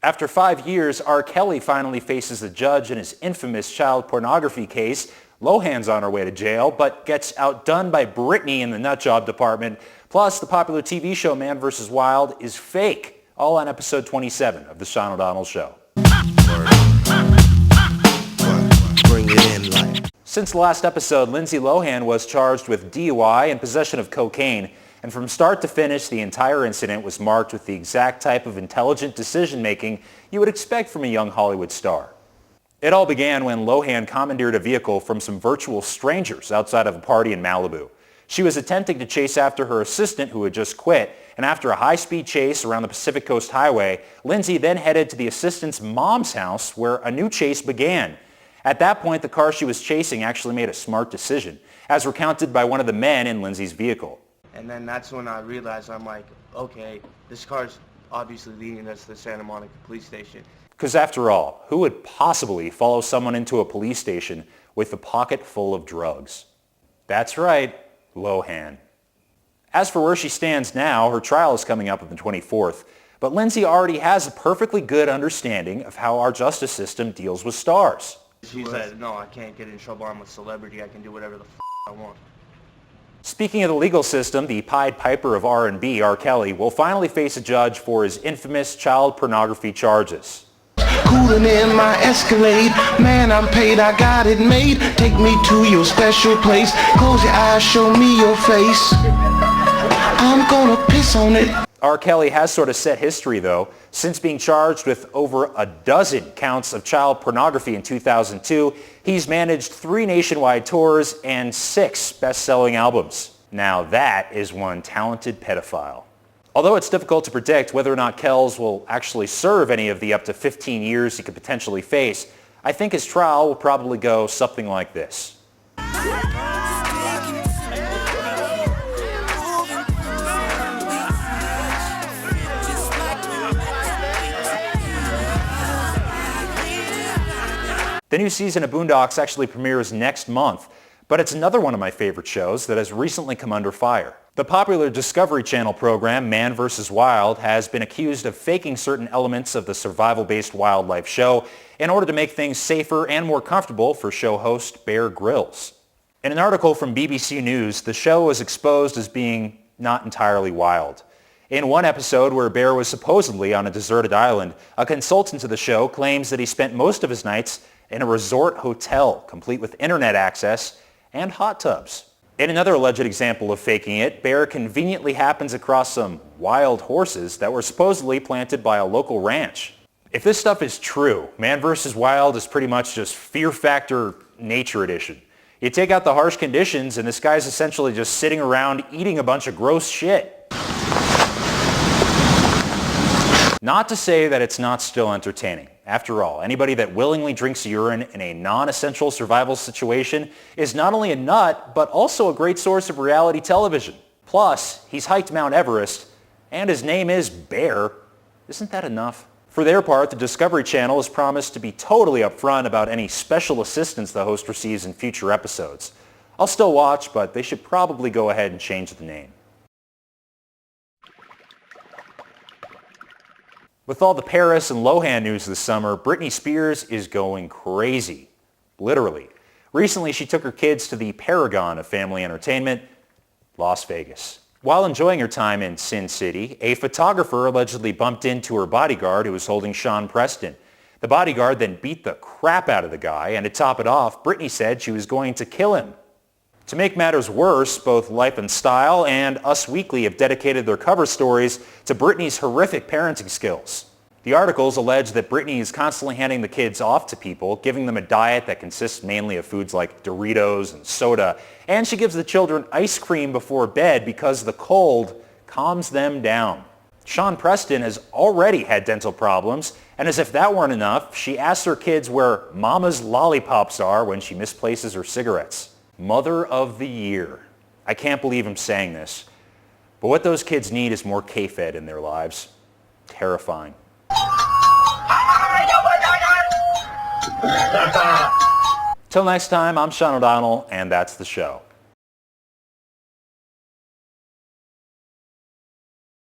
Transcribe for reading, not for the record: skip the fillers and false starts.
After 5 years, R. Kelly finally faces a judge in his infamous child pornography case. Lohan's on her way to jail, but gets outdone by Britney in the nutjob department. Plus, the popular TV show Man vs. Wild is fake. All on episode 27 of The Sean O'Donnell Show. Bring it in like. Since the last episode, Lindsay Lohan was charged with DUI and possession of cocaine. And from start to finish, the entire incident was marked with the exact type of intelligent decision-making you would expect from a young Hollywood star. It all began when Lohan commandeered a vehicle from some virtual strangers outside of a party in Malibu. She was attempting to chase after her assistant who had just quit, and after a high-speed chase around the Pacific Coast Highway, Lindsay then headed to the assistant's mom's house where a new chase began. At that point, the car she was chasing actually made a smart decision, as recounted by one of the men in Lindsay's vehicle. And then that's when I realized, I'm like, okay, this car's obviously leading us to the Santa Monica police station. Because after all, who would possibly follow someone into a police station with a pocket full of drugs? That's right, Lohan. As for where she stands now, her trial is coming up on the 24th, but Lindsay already has a perfectly good understanding of how our justice system deals with stars. She said, no, I can't get in trouble, I'm a celebrity, I can do whatever the I want. Speaking of the legal system, the Pied Piper of R&B, R. Kelly, will finally face a judge for his infamous child pornography charges. Cooling in my Escalade, man, I'm paid, I got it made. Take me to your special place, close your eyes, show me your face. I'm gonna piss on it. R. Kelly has sort of set history, though. Since being charged with over a dozen counts of child pornography in 2002, he's managed 3 nationwide tours and 6 best-selling albums. Now that is one talented pedophile. Although it's difficult to predict whether or not Kells will actually serve any of the up to 15 years he could potentially face, I think his trial will probably go something like this. The new season of Boondocks actually premieres next month, but it's another one of my favorite shows that has recently come under fire. The popular Discovery Channel program Man vs. Wild has been accused of faking certain elements of the survival-based wildlife show in order to make things safer and more comfortable for show host Bear Grylls. In an article from BBC News, the show was exposed as being not entirely wild. In one episode where Bear was supposedly on a deserted island, a consultant to the show claims that he spent most of his nights in a resort hotel, complete with internet access and hot tubs. In another alleged example of faking it, Bear conveniently happens across some wild horses that were supposedly planted by a local ranch. If this stuff is true, Man vs. Wild is pretty much just Fear Factor Nature Edition. You take out the harsh conditions and this guy's essentially just sitting around eating a bunch of gross shit. Not to say that it's not still entertaining. After all, anybody that willingly drinks urine in a non-essential survival situation is not only a nut, but also a great source of reality television. Plus, he's hiked Mount Everest, and his name is Bear. Isn't that enough? For their part, the Discovery Channel has promised to be totally upfront about any special assistance the host receives in future episodes. I'll still watch, but they should probably go ahead and change the name. With all the Paris and Lohan news this summer, Britney Spears is going crazy. Literally. Recently, she took her kids to the paragon of family entertainment, Las Vegas. While enjoying her time in Sin City, a photographer allegedly bumped into her bodyguard who was holding Sean Preston. The bodyguard then beat the crap out of the guy, and to top it off, Britney said she was going to kill him. To make matters worse, both Life and Style and Us Weekly have dedicated their cover stories to Britney's horrific parenting skills. The articles allege that Britney is constantly handing the kids off to people, giving them a diet that consists mainly of foods like Doritos and soda, and she gives the children ice cream before bed because the cold calms them down. Sean Preston has already had dental problems, and as if that weren't enough, she asks her kids where Mama's lollipops are when she misplaces her cigarettes. Mother of the Year. I can't believe I'm saying this, but what those kids need is more K-Fed in their lives. Terrifying. Till next time, I'm Sean O'Donnell, and that's the show.